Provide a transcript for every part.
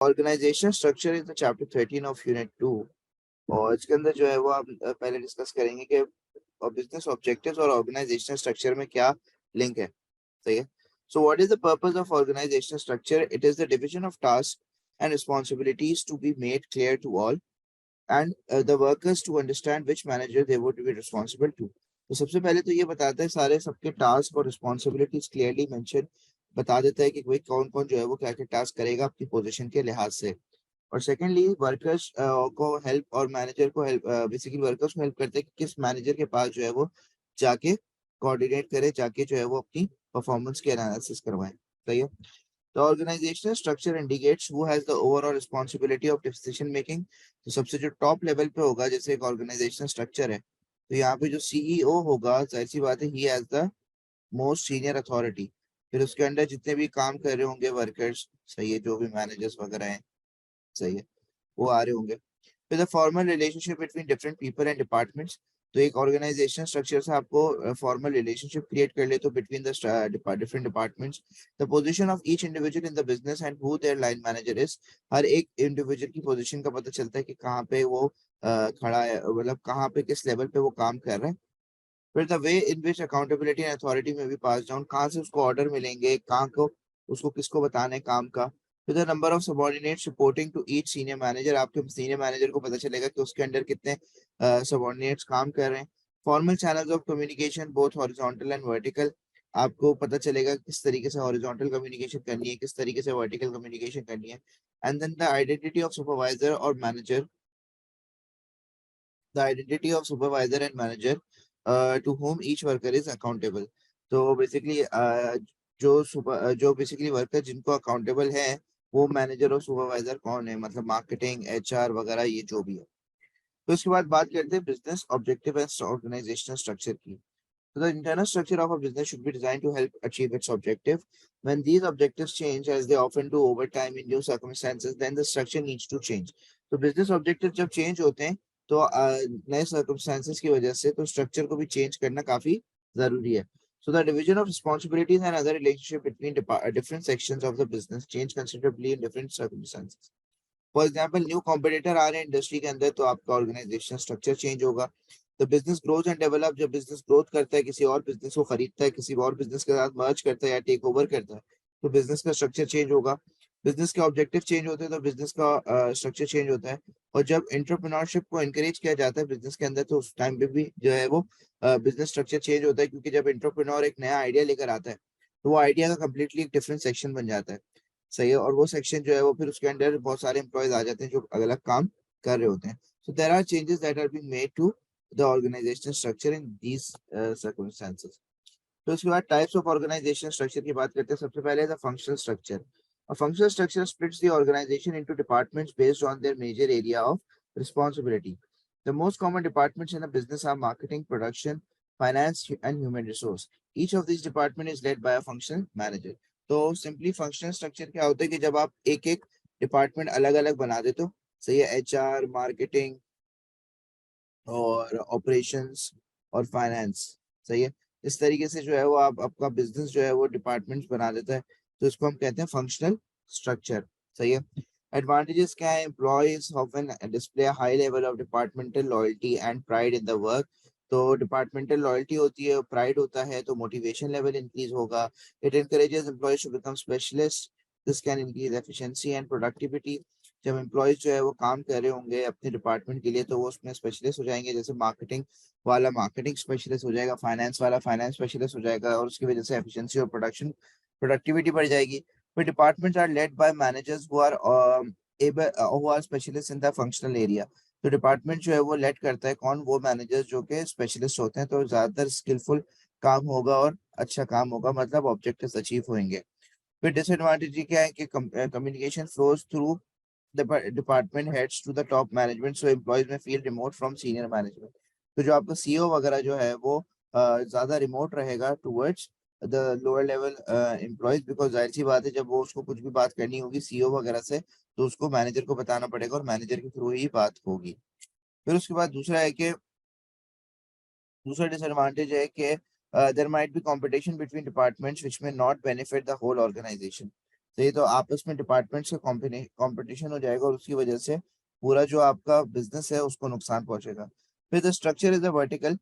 Organisation structure is the chapter 13 of unit 2। और इसके अंदर जो है वो आप पहले डिस्कस करेंगे कि बिजनेस ऑब्जेक्टिव्स और ऑर्गेनाइजेशनल स्ट्रक्चर में क्या लिंक है। सही है। So what is the purpose of organisational structure? It is the division of task and responsibilities to be made clear to all and the workers to understand which manager they would be responsible to. तो सबसे पहले तो ये बताता है सारे सबके task और रिस्पांसिबिलिटीज क्लियरली मेंशन बता देता है कि भाई कौन कौन जो है वो क्या क्या टास्क करेगा अपनी पोजीशन के लिहाज से। और सेकेंडली वर्कर्स को हेल्प और मैनेजर को हेल्प, बेसिकली वर्कर्स को हेल्प करते हैं कि किस मैनेजर के पास जो है वो जाके कोऑर्डिनेट करे, जाके जो है वो अपनी परफॉर्मेंस की एनालिसिस करवाएं। सही है। The organizational structure indicates who has the overall responsibility of decision making। तो सबसे जो टॉप लेवल पे होगा, जैसे एक ऑर्गेनाइजेशनल स्ट्रक्चर है, तो यहाँ पे जो सीईओ होगा, जाहिर सी बात है, he has the most senior authority. फिर उसके अंडर जितने भी काम कर रहे होंगे वर्कर्स, सही है, जो भी मैनेजर्स वगैरह हैं, सही है, वो आ रहे होंगे। फिर the formal relationship between different people and departments. तो एक ऑर्गेनाइजेशन स्ट्रक्चर से आपको फॉर्मल रिलेशनशिप क्रिएट कर ले तो between the different departments, the position of each individual in the business and who their line manager is. हर एक individual की पोजीशन का पता चलता है कि कहाँ पे वो खड़ा है, मतलब कहाँ पे किस लेवल पे वो काम कर रहा है। फिर the way in which accountability and authority में भी पास डाउन, कहाँ से उसको ऑर्डर मिलेंगे, कहाँ को उसको किसको बताना है काम का। फिर the number of subordinates reporting to each senior manager, आपके सीनियर मैनेजर को पता चलेगा कि उसके अंडर कितने सबऑर्डिनेट्स काम कर रहे हैं। Formal channels of communication both horizontal and vertical, आपको पता चलेगा किस तरीके से हॉरिजॉन्टल कम्युनिकेशन करनी है, किस तरीके से वर्टिकल कम्युनिकेशन करनी है। And then the identity of supervisor और manager, the identity of supervisor and manager to whom each worker is accountable। तो बेसिकली जो बेसिकली वर्कर जिनको अकाउंटेबल है, वो मैनेजर और सुपरवाइजर कौन है, मतलब मार्केटिंग, एचआर वगैरह, ये जो भी है। तो उसके बाद बात करते हैं business objective and organisational structure की। So the internal structure of a business should be designed to help achieve its objective. When these objectives change, as they often do over time in new circumstances, then the structure needs to change. तो business objectives जब change होते हैं तो नए circumstances की वजह से तो structure को भी change करना काफी जरूरी है। So the division of responsibilities and other relationship between different sections of the business change considerably in different circumstances. For example new competitor आ रहे हैं इंडस्ट्री के अंदर, तो आपका ऑर्गेनाइजेशन स्ट्रक्चर चेंज होगा। तो बिजनेस ग्रोथ एंड डेवलप, जब बिजनेस ग्रोथ करता है, किसी और बिजनेस को खरीदता है, किसी और बिजनेस के साथ मर्ज करता है या टेक ओवर करता है, तो बिजनेस का स्ट्रक्चर चेंज होगा। बिजनेस के ऑब्जेक्टिव चेंज होते हैं तो बिजनेस का स्ट्रक्चर चेंज होता है। और जब एंटरप्रेन्योरशिप को एनकरेज किया जाता है बिजनेस के अंदर, तो उस टाइम पे भी जो है वो बिजनेस स्ट्रक्चर चेंज होता है, क्योंकि जब एंटरप्रेन्योर एक नया आइडिया लेकर आता है तो वो आइडिया का कम्प्लीटली एक डिफरेंट सेक्शन बन जाता है। सही है। और वो सेक्शन जो है वो फिर उसके अंदर बहुत सारे एम्प्लॉयज आ जाते हैं जो अलग अलग काम कर रहे होते हैं। So there are changes that are being made to the organisational structure in these circumstances. तो उसके बाद टाइप्स ऑफ ऑर्गेनाइजेशनल स्ट्रक्चर की बात करते हैं। सबसे पहले the functional structure. A functional structure splits the organization into departments based on their major area of responsibility. The most common departments in a business are marketing, production, finance, and human resource. Each of these departments is led by a functional manager. तो simply functional structure क्या होता है कि जब आप एक एक department अलग अलग बना देते हो, सही है, एचआर, मार्केटिंग और ऑपरेशंस और फाइनेंस, सही है, इस तरीके से जो है वो आप आपका बिजनेस जो है वो डिपार्टमेंट्स बना देता है, तो इसको हम कहते हैं फंक्शनल स्ट्रक्चर। सही है। एडवांटेजेस क्या है? Employees often display high level of departmental loyalty and pride in the work. तो डिपार्टमेंटल लॉयल्टी होती है, प्राइड होता है, तो मोटिवेशन लेवल इंक्रीज होगा। It encourages employees to become specialist. This can increase efficiency and productivity. जब employees जो है वो काम कर रहे होंगे अपने डिपार्टमेंट के लिए, तो वो उसमें स्पेशलिस्ट हो जाएंगे। जैसे मार्केटिंग वाला मार्केटिंग स्पेशलिस्ट हो जाएगा, फाइनेंस वाला फाइनेंस स्पेशलिस्ट हो जाएगा, और उसकी वजह से एफिशिएंसी और प्रोडक्टिविटी बढ़ जाएगी। फिर departments are led by managers who are specialist in the functional area. तो डिपार्टमेंट जो है वो लेड करता है कौन? वो मैनेजर्स जो के स्पेशलिस्ट होते हैं, तो ज्यादातर स्किलफुल काम होगा और अच्छा काम होगा, मतलब ऑब्जेक्टिव्स अचीव होंगे। फिर डिसएडवांटेज क्या है कि communication flows through the department heads to the top management, so employees may feel remote from senior management। तो जो आपका सीईओ वगैरह जो है वो ज्यादा रिमोट रहेगा towards the lower level employees, because जाहिर सी बात है जब वो उसको कुछ भी बात करनी होगी सीईओ वगैरह से, तो उसको मैनेजर को बताना पड़ेगा और मैनेजर के थ्रू ही बात होगी। फिर उसके बाद दूसरा डिसएडवांटेज है कि there might be competition between departments which may not benefit the whole organisation. तो ये तो आपस में डिपार्टमेंट्स का कंपटीशन हो जाएगा और उसकी वजह से पूरा जो आपका बिजनेस है उसको नुकसान पहुंचेगा। फिर the structure is a vertical,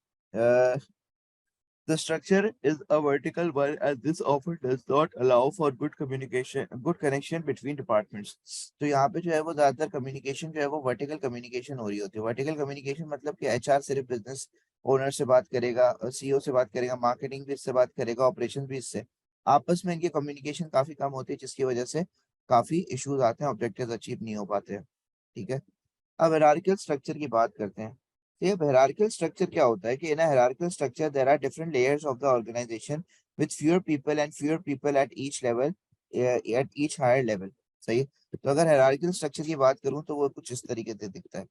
the structure is a vertical one and this often does not allow for good connection between departments. तो यहाँ पे जो है वो ज्यादातर कम्युनिकेशन जो है वो वर्टिकल कम्युनिकेशन हो रही होती है। वर्टिकल कम्युनिकेशन मतलब कि एचआर सिर्फ बिजनेस ओनर से बात करेगा, सीईओ से बात करेगा, मार्केटिंग भी इससे बात करेगा, ऑपरेशन भी इससे। आपस में इनकी कम्युनिकेशन काफी कम होती है जिसकी वजह से काफी इश्यूज आते हैं, ऑब्जेक्टिव्स अचीव नहीं हो पाते हैं। ठीक है, अब हायरार्किकल स्ट्रक्चर की बात करते हैं। तो ये हायरार्किकल स्ट्रक्चर क्या होता है कि in hierarchical structure there are different layers of the organisation with fewer people at each level, at each higher level. सही है। तो अगर हायरार्किकल स्ट्रक्चर की बात करूं तो वो कुछ इस तरीके से दिखता है।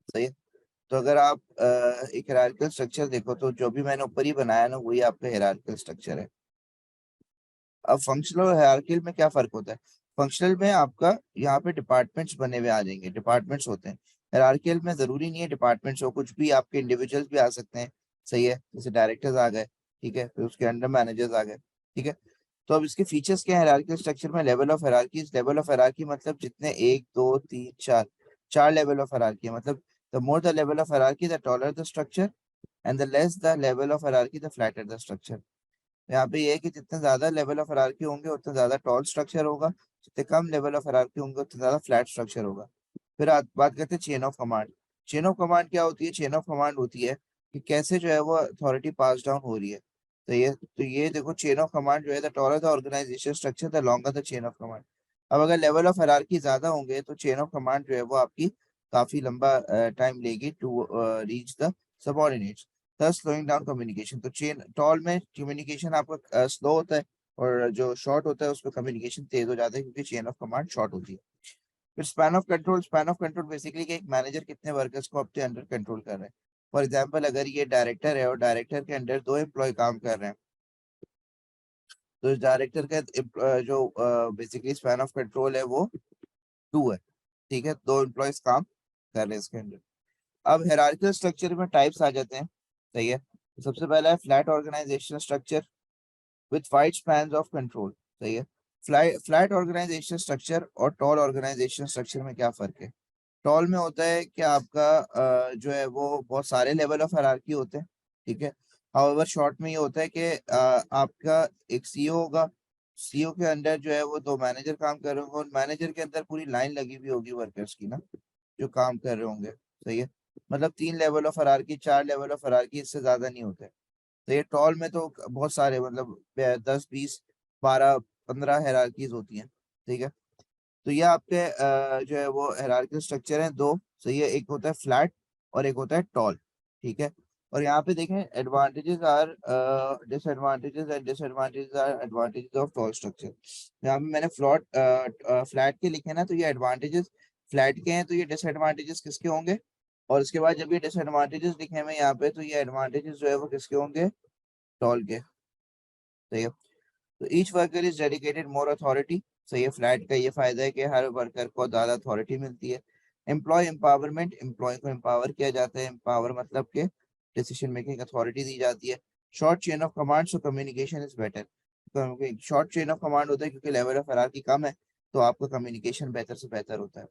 सही है। तो अगर आप एक हायरार्किकल स्ट्रक्चर देखो तो जो भी मैंने ऊपर ही बनाया ना वही आपका हायरार्किकल स्ट्रक्चर है। अब फंक्शनल और हायरार्किकल में क्या फर्क होता है? फंक्शनल में आपका यहाँ पे डिपार्टमेंट्स बने हुए आ जाएंगे, डिपार्टमेंट्स होते हैं। हायरार्किकल में जरूरी नहीं है डिपार्टमेंट्स हो, कुछ भी आपके इंडिविजुअल्स भी आ सकते हैं। सही है, जैसे डायरेक्टर्स आ गए, ठीक है, फिर उसके अंडर मैनेजर्स आ गए। ठीक है। तो अब इसके फीचर्स क्या है हायरार्किकल स्ट्रक्चर में? Level of hierarchy. Level of hierarchy मतलब जितने एक दो तीन चार, चार लेवल ऑफ हायरार्की है। मतलब the more the level of hierarchy the taller the structure and the less the level of hierarchy the flatter the structure. यहाँ पे ये है कि जितने ज्यादा लेवल ऑफ हायरार्की होंगे उतना ज्यादा टॉल स्ट्रक्चर होगा, जितने कम लेवल ऑफ हायरार्की होंगे उतना ज्यादा फ्लैट स्ट्रक्चर होगा। फिर बात करते हैं chain of command. Chain of command क्या होती है? चेन ऑफ कमांड होती है कि कैसे जो है वो अथॉरिटी पास डाउन हो रही है। तो ये देखो, चेन ऑफ कमांड जो है, the taller the organisation structure the longer the chain of command. अब अगर लेवल ऑफ हायरार्की ज्यादा होंगे तो चेन ऑफ कमांड जो है वो आपकी काफी लंबा टाइम लेगी to reach the subordinates, thus slowing down communication. तो चेन टॉल में कम्युनिकेशन आपका स्लो होता है और जो शॉर्ट होता है उसमें कम्युनिकेशन तेज हो जाता है क्योंकि चेन ऑफ कमांड शॉर्ट होती है। फिर span of control. Span of control basically कि एक मैनेजर कितने वर्कर्स को अपने अंडर कंट्रोल कर रहे हैं। फॉर एग्जांपल अगर ये डायरेक्टर है और डायरेक्टर के अंडर दो एम्प्लॉय काम कर रहे हैं तो इस डायरेक्टर का जो बेसिकली स्पैन ऑफ कंट्रोल है वो 2 है। ठीक है, दो एम्प्लॉयज काम कर रहे हैं इसके अंडर। अब हायरार्किकल स्ट्रक्चर में टाइप्स आ जाते हैं। सही है। तो सबसे पहला है flat organisational structure with wide spans of control. सही है। फ्लैट ऑर्गेनाइजेशन स्ट्रक्चर और टॉल ऑर्गेनाइजेशन स्ट्रक्चर में क्या फर्क है? टॉल में होता है कि आपका जो है वो बहुत सारे लेवल ऑफ हायरार्की होते हैं। ठीक है। हाउएवर शॉर्ट में ये होता है कि आपका एक सीईओ होगा, सीईओ के अंडर जो है वो दो मैनेजर काम कर रहे होंगे और मैनेजर के अंदर पूरी लाइन लगी हुई होगी वर्कर्स की ना, जो काम कर रहे होंगे। सही है। मतलब 3 level of hierarchy, 4 level of hierarchy, इससे ज्यादा नहीं होते। तो ये टॉल में तो बहुत सारे मतलब 10 20 12 15 हायरार्कीज होती हैं। ठीक है। तो ये आपके जो है वो हायरार्किकल स्ट्रक्चर है दो। सही है, एक होता है फ्लैट और एक होता है टॉल। ठीक है। और यहाँ पे देखें advantages are disadvantages and disadvantages are advantages of tall structure. यहाँ पे मैंने फ्लैट के लिखे ना, तो ये एडवांटेजेस फ्लैट के हैं, तो ये डिसएडवांटेजेस किसके होंगे? और उसके बाद जब ये डिसएडवांटेजेस लिखे हैं यहाँ पे तो ये एडवांटेजेस जो है वो किसके होंगे? टॉल के। सही है। तो each worker is dedicated more authority. सही है। फ्लैट का ये फायदा है कि हर वर्कर को ज्यादा अथॉरिटी मिलती है। Employee empowerment. एम्प्लॉय को एम्पावर किया जाता है। एम्पावर मतलब के डिसीजन मेकिंग अथॉरिटी दी जाती है। Short chain of command so communication is better. क्योंकि शॉर्ट चेन ऑफ कमांड होता है क्योंकि लेवल ऑफ हायरार्की कम है तो आपका कम्युनिकेशन बेहतर से बेहतर होता है।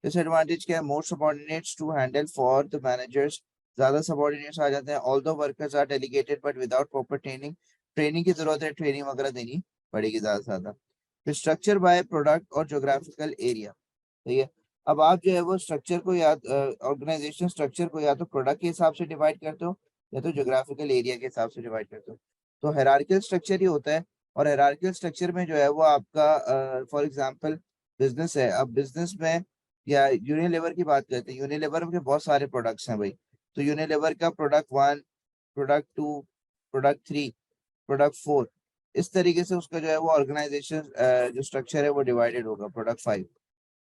डिसएडवांटेज क्या है? More subordinates to handle for the managers. ज्यादा सबऑर्डिनेट्स आ जाते हैं। Although workers are delegated but without proper training. Training की जरूरत है, ट्रेनिंग वगैरह देनी पड़ेगी ज्यादा से ज्यादा। फिर स्ट्रक्चर बाय प्रोडक्ट और ज्योग्राफिकल एरिया। ठीक है। अब आप जो है वो स्ट्रक्चर को या ऑर्गेनाइजेशन स्ट्रक्चर को या तो प्रोडक्ट के हिसाब से डिवाइड करते हो या तो ज्योग्राफिकल एरिया के हिसाब से डिवाइड करते हो। तो हायरार्किकल स्ट्रक्चर ही होता है। और हायरार्किकल स्ट्रक्चर में जो है वो आपका फॉर एग्जांपल बिजनेस है। अब बिजनेस में या यूनिलीवर की बात करते हैं, यूनिलीवर में बहुत सारे प्रोडक्ट्स हैं भाई। तो यूनिलीवर का प्रोडक्ट 1, प्रोडक्ट 2, प्रोडक्ट 3, प्रोडक्ट 4, इस तरीके से उसका जो है वो ऑर्गेनाइजेशन जो स्ट्रक्चर है वो डिवाइडेड होगा। प्रोडक्ट 5।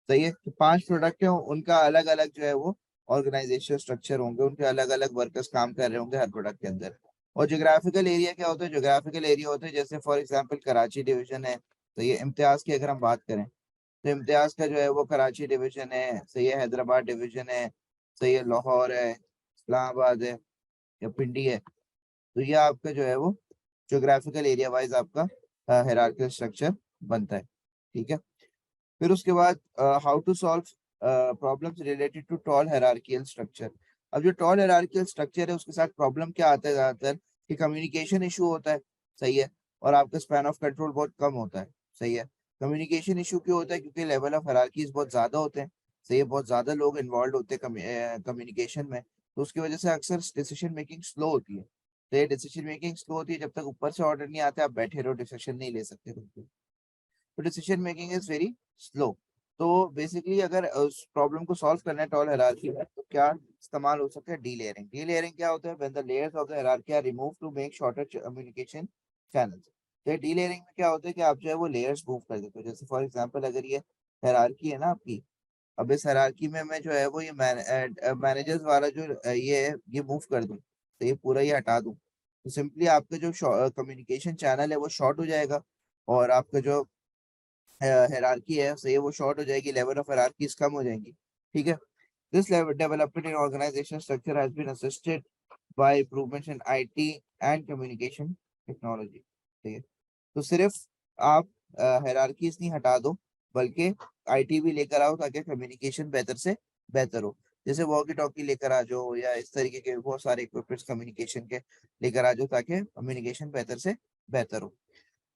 सही है। तो 5 प्रोडक्ट है, उनका अलग अलग जो है वो ऑर्गेनाइजेशन स्ट्रक्चर होंगे, उनके अलग अलग वर्कर्स काम कर रहे होंगे हर प्रोडक्ट के अंदर। और ज्योग्राफिकल एरिया क्या होता है? ज्योग्राफिकल एरिया होता है जैसे फॉर एग्जांपल कराची डिवीजन है। तो ये इम्तियाज की अगर हम बात करें तो इम्तियाज का जो है वो कराची डिवीजन है। सही है। हैदराबाद डिवीजन है। सही है। लाहौर है, इस्लामाबाद है या पिंडी है। तो ये आपका जो है वो ज्योग्राफिकल एरिया वाइज आपका हायरार्किकल स्ट्रक्चर बनता है। ठीक है। फिर उसके बाद how to solve problems related to tall hierarchical structure. अब जो टॉल हायरार्कियल स्ट्रक्चर है उसके साथ प्रॉब्लम क्या आता है ज्यादातर, कि कम्युनिकेशन इशू होता है, सही है, और आपका स्पैन ऑफ कंट्रोल बहुत कम होता है, सही है। कम्युनिकेशन इशू क्यों होता है, क्योंकि लेवल ऑफ हायरार्कीज बहुत ज्यादा होते हैं, सही है, बहुत ज्यादा लोग इन्वॉल्व होते हैं कम्युनिकेशन में, तो उसकी वजह से अक्सर डिसीजन मेकिंग स्लो होती है। तो ये डिसीजन मेकिंग स्लो होती है, जब तक ऊपर से ऑर्डर नहीं आता आप बैठे रहो, डिसीजन नहीं ले सकते खुद पे। तो decision making is very slow. तो बेसिकली अगर उस प्रॉब्लम को सॉल्व करना है टॉल हायरार्की में, तो क्या इस्तेमाल हो सकता है, डी लेयरिंग। डी लेयरिंग क्या होता है, when the layers of the hierarchy are remove to make shorter communication channels. तो डी लेयरिंग में क्या होता है कि आप जो है वो लेयर्स मूव कर देते हो। जैसे फॉर एग्जांपल अगर ये हायरार्की है ना आपकी, अब इस हायरार्की में मैं जो है वो ये मैनेजर्स वाला जो ये है ये मूव कर दूं, तो ये पूरा ये हटा दूं, तो सिंपली आपका जो कम्युनिकेशन चैनल है वो शॉर्ट हो जाएगा, और आपका जो हायरार्की है सही वो शॉर्ट हो जाएगी, लेवल ऑफ हायरार्कीज कम हो जाएंगी, ठीक है। This level development in organisation structure has been assisted by improvements in IT and communication technology, ठीक है। तो सिर्फ आप हायरार्कीज नहीं हटा दो, बल्कि आईटी भी लेकर आओ ताकि कम्युनिकेशन बेहतर से बेहतर हो। जैसे वॉकी टॉकी लेकर आ जाओ, या इस तरीके के बहुत सारे इक्विपमेंट्स कम्युनिकेशन के लेकर आ जाओ, ताकि कम्युनिकेशन बेहतर से बेहतर हो।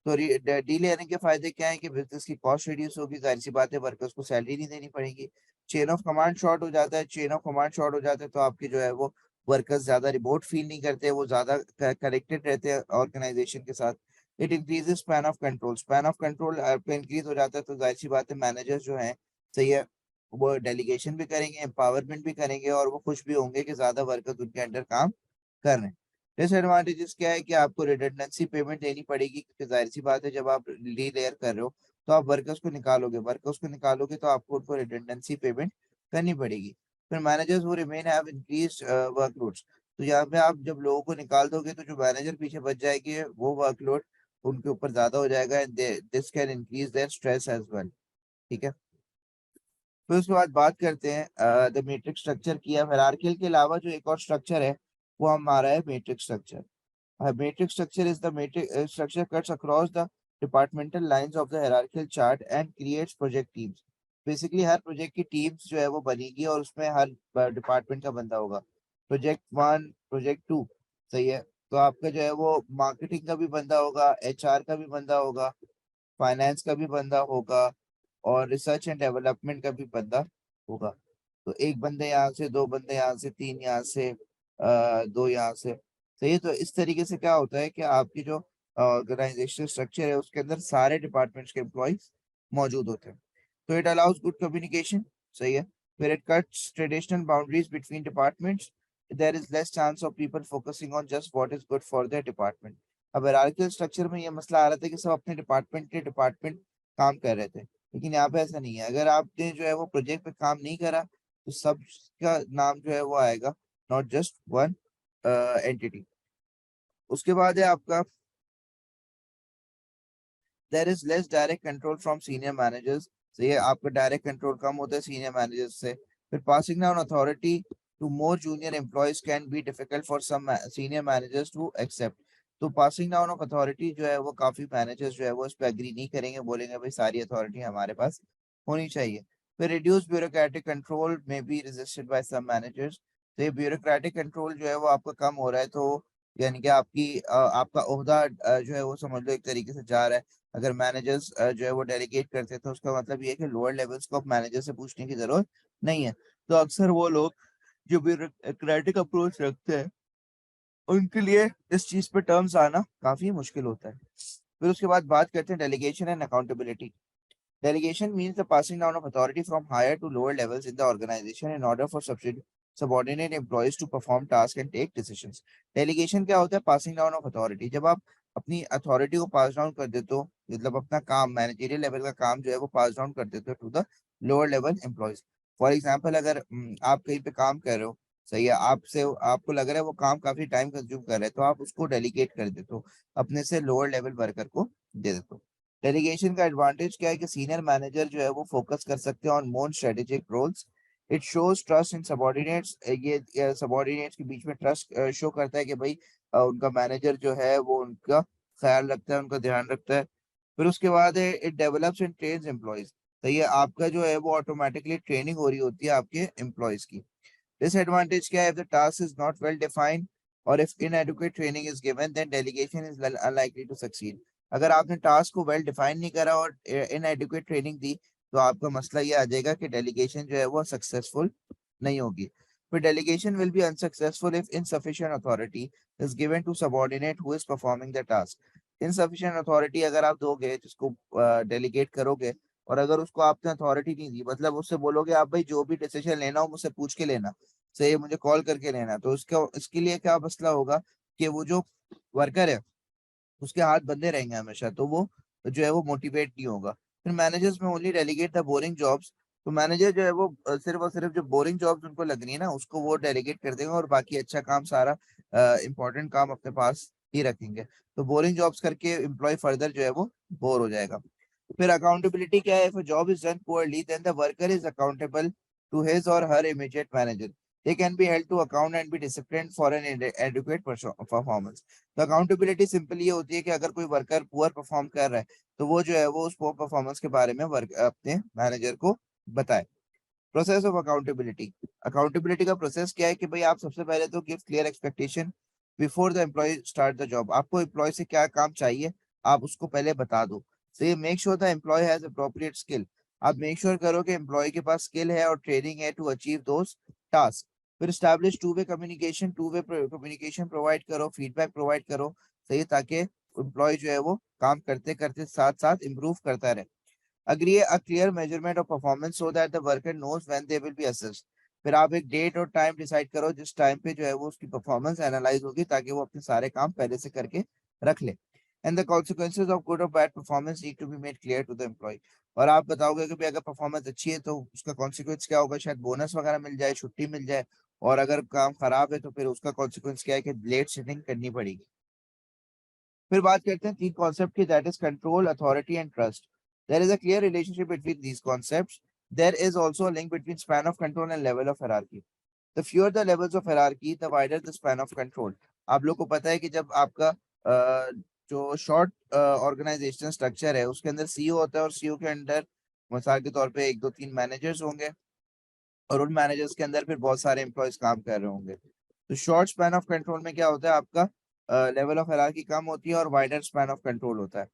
तो डी लेयरिंग के फायदे क्या है कि बिजनेस की कॉस्ट रिड्यूस होगी, जाहिर सी बात है वर्कर्स को सैलरी नहीं देनी पड़ेगी। चेन ऑफ कमांड शॉर्ट हो जाता है, चेन ऑफ कमांड शॉर्ट हो जाता है, तो आपके जो है वो वर्कर्स ज्यादा रिमोट फील नहीं करते, वो ज्यादा कनेक्टेड रहते हैं ऑर्गेनाइजेशन के साथ। It increases span of control, span of control पे इंक्रीज हो जाता है, तो जाहिर सी बात है मैनेजर्स जो है, सही है, वो डेलीगेशन भी करेंगे, एम्पावरमेंट भी करेंगे, और वो खुश भी होंगे कि ज्यादा वर्कर्स उनके अंडर काम कर रहे हैं। डिसएडवांटेजेस क्या है कि आपको रिडंडेंसी पेमेंट देनी पड़ेगी, क्योंकि जाहिर सी बात है जब आप री लेयर कर रहे हो तो आप वर्कर्स को निकालोगे तो आपको उनको रिडंडेंसी पेमेंट करनी पड़ेगी। फिर मैनेजर्स वो रिमेन हैव इंक्रीज्ड वर्कलोड्स। तो यहाँ पे आप जब लोगों को निकाल दोगे तो जो मैनेजर पीछे बच जाएंगे वो वर्कलोड उनके ऊपर ज्यादा हो जाएगा, and this can increase their stress as well, ठीक है। फिर उसके बाद बात करते हैं द मैट्रिक्स स्ट्रक्चर की। हायरार्कियल के अलावा जो एक और स्ट्रक्चर है वो हमारा है matrix structure. A matrix structure is the matrix structure cuts across the departmental lines of the hierarchical chart and creates project teams. Basically her project की टीम्स जो है वो बनेगी, और उसमें हर डिपार्टमेंट का बंदा होगा। प्रोजेक्ट वन, प्रोजेक्ट टू, सही है, तो आपका जो है वो मार्केटिंग का भी बंदा होगा, एचआर का भी बंदा होगा, फाइनेंस का भी बंदा होगा, और रिसर्च एंड डेवलपमेंट का भी बंदा होगा। तो एक बंदे यहाँ से, दो बंदे यहाँ से, तीन यहाँ से, दो यहाँ से, सही है। तो इस तरीके से क्या होता है कि आपकी जो ऑर्गेनाइजेशन स्ट्रक्चर है उसके अंदर सारे डिपार्टमेंट्स के एम्प्लॉयज मौजूद होते हैं। तो इट अलाउज गुड कम्युनिकेशन, सही है। फिर it cuts traditional boundaries between departments, there is less chance of people focusing on just what is good for their department. अब हायरार्किकल स्ट्रक्चर में ये मसला आ रहा था कि सब अपने डिपार्टमेंट काम कर रहे थे, लेकिन यहाँ पे ऐसा नहीं है। अगर आपने जो है वो प्रोजेक्ट पे काम नहीं करा तो सबका नाम जो है वो आएगा, नॉट जस्ट वन एंटिटी। उसके बाद है आपका there is less direct control from senior managers. तो ये आपका डायरेक्ट कंट्रोल कम होता है सीनियर मैनेजर्स से। फिर passing down authority to more junior employees can be difficult for some senior managers to accept. तो पासिंग डाउन ऑफ अथॉरिटी जो है वो काफी मैनेजर्स जो है वो इस पे एग्री नहीं करेंगे, बोलेंगे भाई सारी अथॉरिटी हमारे पास होनी चाहिए। फिर रिड्यूस ब्यूरोक्रेटिक कंट्रोल में B resisted bye some managers. तो ये ब्यूरोक्रेटिक कंट्रोल जो है वो आपका कम हो रहा है, तो यानी कि आपका ओहदा जो है वो समझ लो एक तरीके से जा रहा है। अगर मैनेजर्स जो है वो डेलीगेट करते हैं तो उसका मतलब ये है कि लोअर लेवल्स को अब मैनेजर से पूछने की जरूरत नहीं है। तो अक्सर वो लोग जो ब्यूरोक्रेटिक अप्रोच रखते हैं उनके लिए इस चीज पे टर्म्स आना काफी मुश्किल होता है। फिर उसके बाद बात करते हैं delegation and accountability. Delegation means the passing down of authority from higher to lower levels in the organization in order for subordinate employees to perform tasks and take decisions. Delegation क्या होता है? Passing down of authority। जब आप अपनी authority को पास down कर देते हो, मतलब अपना काम मैनेजरियल लेवल का काम जो है वो पास डाउन कर देते हो to the lower level employees. For example अगर आप कहीं पे काम कर रहे हो, सही है, आपसे आपको लग रहा है वो काम काफी टाइम कंज्यूम कर रहा है, तो आप उसको डेलीगेट कर देते हो, अपने से लोअर लेवल वर्कर को दे देते हो। डेलीगेशन का एडवांटेज क्या है कि सीनियर मैनेजर जो है वो फोकस कर सकते हैं on more strategic roles. It shows trust in subordinates. ये सबॉर्डिनेट्स के बीच में ट्रस्ट शो करता है कि भाई उनका मैनेजर जो है वो उनका ख्याल रखता है, उनका ध्यान रखता है। फिर उसके बाद है it develops and trains employees. तो ये आपका जो है वो ऑटोमेटिकली ट्रेनिंग हो रही होती है आपके एम्प्लॉयज की। डिसएडवांटेज क्या है? If the task is not well defined or if inadequate training is given then delegation is unlikely to succeed. अगर आपने टास्क को वेल डिफाइन नहीं करा और इनएडुकेट ट्रेनिंग दी तो आपका मसला ये आ जाएगा कि डेलीगेशन जो है वो सक्सेसफुल नहीं होगी। फिर delegation will be unsuccessful if insufficient authority is given to subordinate who is performing the task. Insufficient authority अगर आप दोगे जिसको डेलीगेट करोगे और अगर उसको आपने अथॉरिटी नहीं दी, मतलब उससे बोलोगे आप भाई जो भी डिसीजन लेना हो मुझसे पूछ के लेना, सही, मुझे कॉल करके लेना, तो उसका इसके लिए क्या मसला होगा कि वो जो वर्कर है उसके हाथ बंधे रहेंगे हमेशा, तो वो जो है वो मोटिवेट नहीं होगा। फिर मैनेजर्स में only delegate the boring jobs. तो मैनेजर जो है वो सिर्फ और सिर्फ जो बोरिंग जॉब्स उनको लग रही है ना उसको वो डेलीगेट कर देंगे और बाकी अच्छा काम सारा इंपॉर्टेंट काम अपने पास ही रखेंगे। तो बोरिंग जॉब्स करके एम्प्लॉय फर्दर जो है वो बोर हो जाएगा। फिर अकाउंटेबिलिटी क्या है? If a job is done poorly then the worker is accountable to his or her immediate manager. They can be held to account and be disciplined for inadequate performance. तो accountability simple ये होती है कि अगर कोई worker poor perform कर रहा है तो वो जो है वो उस पुअर परफॉर्मेंस के बारे में वर्क अपने मैनेजर को बताए। Process of accountability. अकाउंटेबिलिटी का प्रोसेस क्या है कि भाई आप सबसे पहले तो give clear expectation before the employee start the job. आपको एम्प्लॉय से क्या काम चाहिए आप उसको पहले बता दो। तो ये make sure the employee has appropriate skill. आप मेक श्योर करो कि एम्प्लॉय के पास स्किल है और ट्रेनिंग है टू अचीव दोस टास्क। फिर establish two way communication provide करो, फीडबैक प्रोवाइड करो, सही, ताकि एम्प्लॉय जो है वो काम करते करते साथ साथ इम्प्रूव करता रहे। Agree a clear measurement of performance so that the worker knows when they will be assessed। फिर आप एक डेट और टाइम डिसाइड करो जिस टाइम पे जो है वो उसकी परफॉर्मेंस एनालाइज होगी ताकि वो अपने सारे काम पहले से करके रख ले। And the consequences of good or bad performance need to be made clear to the employee. और आप बताओगे कि भाई अगर परफॉर्मेंस अच्छी है तो उसका कॉन्सिक्वेंस क्या होगा, शायद बोनस वगैरह मिल जाए, छुट्टी मिल जाए, और अगर काम खराब है तो फिर उसका कॉन्सिक्वेंस क्या है कि लेट सिटिंग करनी पड़ेगी। फिर बात करते हैं तीन कॉन्सेप्ट की, that is control, authority and trust. There is a clear relationship between these concepts. There is also a link between span of control and level of hierarchy. The fewer the levels of hierarchy the wider the span of control. आप लोग को पता है कि जब आपका जो short organisation structure है उसके अंदर सीईओ होता है और सीईओ के अंडर मिसाल के तौर पे एक दो तीन मैनेजर्स होंगे और उन मैनेजर्स के अंदर फिर बहुत सारे एम्प्लॉयज काम कर रहे होंगे। तो शॉर्ट स्पैन ऑफ कंट्रोल में क्या होता है, आपका लेवल ऑफ हायरार्की कम होती है और वाइडर स्पैन ऑफ कंट्रोल होता है,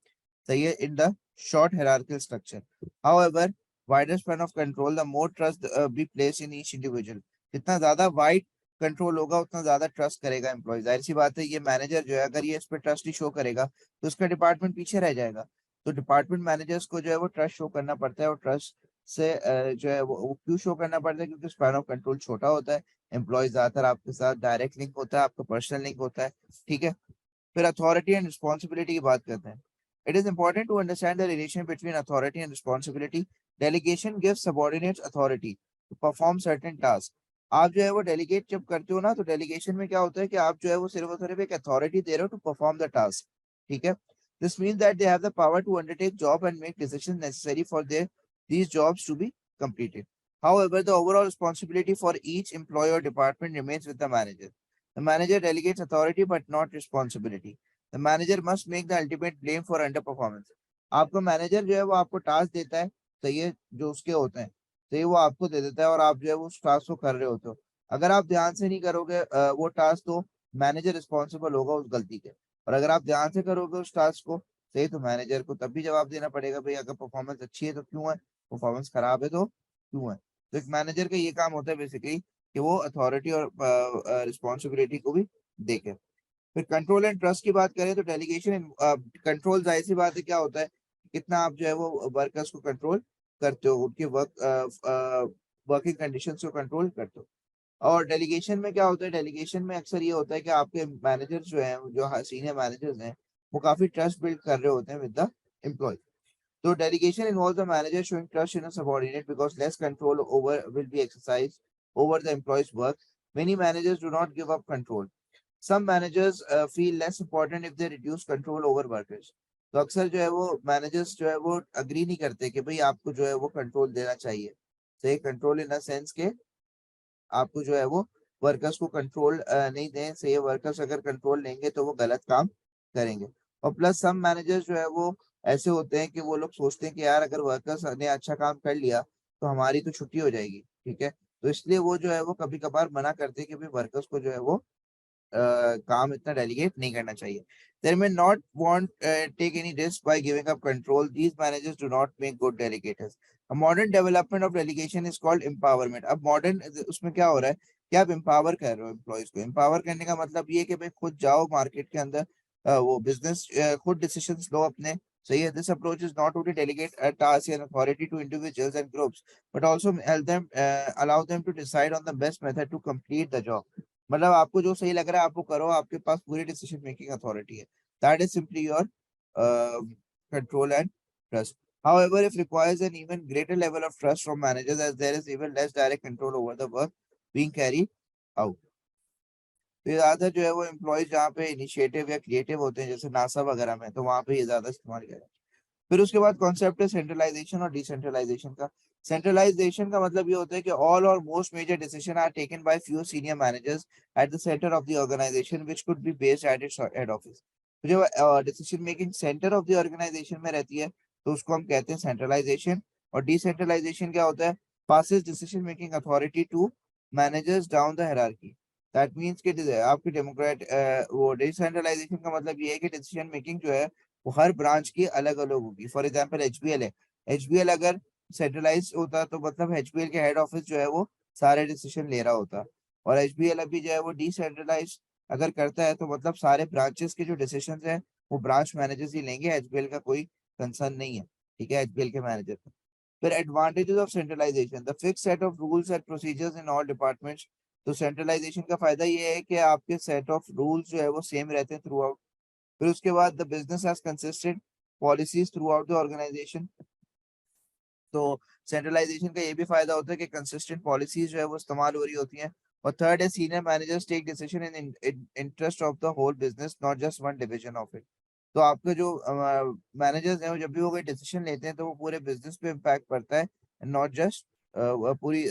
सही है, in the short hierarchical structure. However wider span of control the more trust be place in each individual. जितना ज्यादा वाइड कंट्रोल होगा उतना ज्यादा ट्रस्ट करेगा एम्प्लॉय। जाहिर सी बात है ये मैनेजर जो है अगर ये इस पर ट्रस्ट ही शो करेगा तो उसका डिपार्टमेंट पीछे रह जाएगा। तो डिपार्टमेंट मैनेजर्स को जो है वो ट्रस्ट शो करना पड़ता है और ट्रस्ट से जो है वो क्यों शो करना पड़ता है, क्योंकि स्पैन ऑफ कंट्रोल छोटा होता है, एम्प्लॉय ज्यादातर आपके साथ डायरेक्ट लिंक होता है, आपका पर्सनल लिंक होता है, ठीक है। फिर अथॉरिटी एंड रिस्पॉन्सिबिलिटी की बात करते हैं। It is important to understand the relation between authority and responsibility. Delegation gives subordinates authority to perform certain task. आप जो है वो डेलीगेट जब करते हो ना तो डेलीगेशन में क्या होता है कि आप जो है वो सिर्फ और सिर्फ एक अथॉरिटी दे रहे हो टू परफॉर्म द टास्क, ठीक है। This means that they have the power to undertake job and make decisions necessary for their these jobs to be completed. However, the overall responsibility for each employee or department remains with the manager. The manager delegates authority but not responsibility. The manager must make the ultimate blame for underperformance. आपका manager जो है वो आपको task देता है, सही है, जो उसके होते हैं, सही, वो आपको दे देता है और आप जो है वो उस टास्क को कर रहे होते हो। अगर आप ध्यान से नहीं करोगे वो टास्क तो मैनेजर रिस्पॉन्सिबल होगा उस गलती के, और अगर आप ध्यान से करोगे उस टास्क को, सही, तो मैनेजर को तब भी जवाब देना पड़ेगा भाई अगर परफॉर्मेंस अच्छी है तो क्यों है, परफॉर्मेंस खराब है तो क्यों है। तो एक मैनेजर का ये काम होता है बेसिकली कि वो अथॉरिटी और रिस्पॉन्सिबिलिटी को भी देखे। फिर कंट्रोल एंड ट्रस्ट की बात करें तो डेलीगेशन कंट्रोल, जाहिर सी बात है क्या होता है, कितना आप जो है वो वर्कर्स को कंट्रोल करते हो, उनके वर्किंग कंडीशंस को कंट्रोल करते हो। और डेलीगेशन में क्या होता है, डेलीगेशन में अक्सर ये होता है कि आपके मैनेजर्स जो हैं, जो सीनियर मैनेजर्स हैं, वो काफी ट्रस्ट बिल्ड कर रहे होते हैं with the employee. So delegation involves the manager showing trust in a subordinate because less control over will be exercised over the employee's work. Many managers do not give up control. Some managers feel less important if they reduce control over workers. तो अक्सर जो है वो managers जो है वो agree नहीं करते कि भाई आपको जो है वो कंट्रोल देना चाहिए, सही, कंट्रोल इन द सेंस के आपको जो है वो वर्कर्स को कंट्रोल नहीं दें, सही, वर्कर्स अगर कंट्रोल लेंगे तो वो गलत काम करेंगे। और प्लस सम मैनेजर्स जो है वो ऐसे होते हैं कि वो लोग सोचते हैं कि यार अगर वर्कर्स ने अच्छा काम कर लिया तो हमारी तो छुट्टी हो जाएगी, ठीक है। तो इसलिए वो जो है वो कभी कभार मना करते हैं कि भाई वर्कर्स को जो है वो काम इतना डेलीगेट नहीं करना चाहिए। They may not want take any risk by giving up control. These managers do not make good delegators. A modern development of delegation is called empowerment. अब मॉडर्न उसमें क्या हो रहा है कि आप empower कर रहे हो एम्प्लॉयज को। empower करने का मतलब ये है कि भाई खुद जाओ मार्केट के अंदर, वो बिजनेस खुद डिसीजंस लो अपने। सही है। This approach is not only delegate a task and authority to individuals and groups, but also help them allow them to decide on the best method to complete the job. मतलब आपको जो सही लग रहा है आप वो करो, आपके पास पूरी डिसीजन मेकिंग अथॉरिटी है। That is simply your control and trust. However, it requires an even greater level of trust from managers as there is even less direct control over the work being carried out. तो ये ज्यादातर जो है वो employees जहाँ पे initiative या creative होते हैं जैसे नासा वगैरह में, तो वहां पे ये ज्यादा इस्तेमाल किया जाता है। फिर उसके बाद कॉन्सेप्ट है सेंट्रलाइजेशन और डिसेंट्रलाइजेशन का। सेंट्रलाइजेशन का मतलब ये होता है कि all or most major decision are taken by few senior managers at the centre of the organisation which could be based at its head office. तो जो decision making centre of the organisation में रहती है तो उसको हम कहते हैं सेंट्रलाइजेशन। और डिसेंट्रलाइजेशन क्या होता है? Passes decision making authority to managers down the hierarchy. That means कि आपकी डेमोक्रेट वो डिसेंट्रलाइजेशन का मतलब ये है कि डिसीजन मेकिंग जो है वो हर ब्रांच की अलग अलग होगी। फॉर एग्जाम्पल एचबीएल है, एचबीएल अगर सेंट्रलाइज होता तो मतलब एचबीएल के हेड ऑफिस जो है वो सारे डिसीजन ले रहा होता। और एचबीएल अभी जो है वो डिसेंट्रलाइज अगर करता है तो मतलब सारे ब्रांचेस के जो डिसीजन है वो ब्रांच मैनेजर्स ही लेंगे, एचबीएल का कोई कंसर्न नहीं है, ठीक है, एचबीएल के मैनेजर का। फिर advantages of centralisation, the fix set of rules and procedures in all departments. तो सेंट्रलाइजेशन का फायदा ये है कि आपके सेट ऑफ रूल्स जो है वो सेम रहते हैं थ्रू आउट। फिर उसके बाद the business has consistent policies throughout the organisation. तो सेंट्रलाइजेशन का ये भी फायदा होता है कि कंसिस्टेंट पॉलिसीज जो है वो इस्तेमाल हो रही होती हैं। और थर्ड है senior managers take decision in interest of the whole business not just one division of it. तो आपके जो मैनेजर्स हैं वो जब भी वो कोई डिसीजन लेते हैं तो वो पूरे बिजनेस पे इम्पैक्ट पड़ता है, नॉट जस्ट पूरी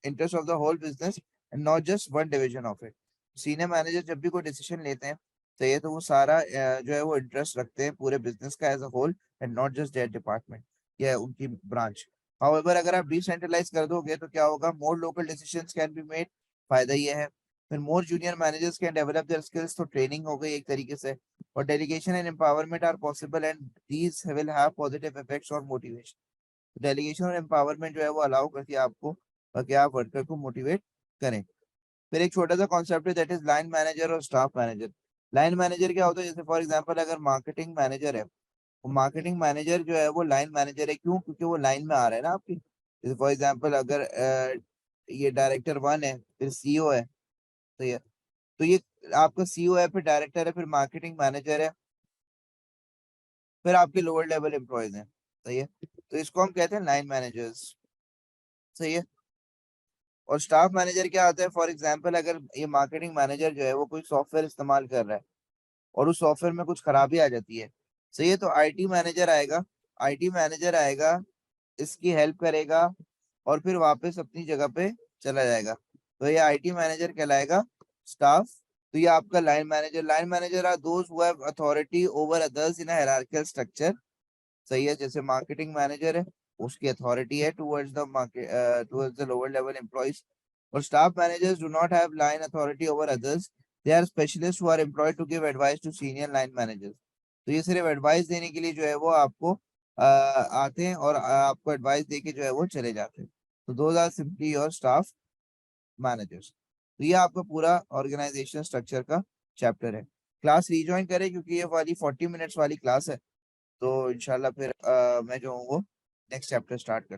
interest of the whole business and not just one division of it. Senior manager जब भी कोई डिसीजन लेते हैं तो ये तो वो सारा जो है वो इंटरेस्ट रखते हैं पूरे बिजनेस का as a whole and not just that department या उनकी ब्रांच। हाउएवर अगर आप डिसेंट्रलाइज कर दोगे तो क्या होगा? More local decisions can be made. फायदा ये है। फिर more junior managers can develop their skills, तो ट्रेनिंग हो गई एक तरीके से। और delegation and empowerment are possible and these will have positive effects on motivation. Delegation और एम्पावरमेंट जो है वो अलाउ करती है आपको कि आप वर्कर को मोटिवेट करें। फिर एक छोटा सा कॉन्सेप्ट है दैट इज लाइन मैनेजर और स्टाफ मैनेजर। लाइन मैनेजर क्या होता है? जैसे फॉर एग्जांपल अगर मार्केटिंग मैनेजर है, वो मार्केटिंग मैनेजर जो है वो लाइन मैनेजर है। क्यों? क्योंकि वो लाइन में आ रहा है ना आपकी। जैसे फॉर एग्जांपल अगर ये डायरेक्टर वन है, फिर सीईओ है, तो ये आपका सीईओ है, फिर डायरेक्टर है, फिर मार्केटिंग मैनेजर है, फिर आपके लोअर लेवल एम्प्लॉयज हैं। सही है। तो इसको हम कहते हैं लाइन मैनेजर्स। सही है। और स्टाफ मैनेजर क्या आता है? फॉर एग्जांपल अगर ये मार्केटिंग मैनेजर जो है वो कोई सॉफ्टवेयर इस्तेमाल कर रहा है और उस सॉफ्टवेयर में कुछ खराबी आ जाती है, सही है, तो आईटी मैनेजर आएगा। आईटी मैनेजर आएगा, इसकी हेल्प करेगा और फिर वापस अपनी जगह पे चला जाएगा। तो ये आईटी मैनेजर कहलाएगा। स्टाफ, तो ये आपका line manager are those who have authority over others in a hierarchical structure. सही है। जैसे मार्केटिंग मैनेजर है, उसकी अथॉरिटी है towards the market, towards the lower level employees. और staff managers do not have line authority over others, they are specialist who are employed to give advice to senior line managers. तो ये सिर्फ advice देने के लिए जो है वो आपको आते हैं और आपको एडवाइस दे के जो है वो चले जाते हैं। तो those are simply your staff managers. तो ये आपका पूरा ऑर्गेनाइजेशन स्ट्रक्चर का चैप्टर है। क्लास रीजॉइन करें क्योंकि ये वाली 40 मिनट्स वाली क्लास है। तो इंशाल्लाह फिर मैं जो हूँ वो नेक्स्ट चैप्टर स्टार्ट कर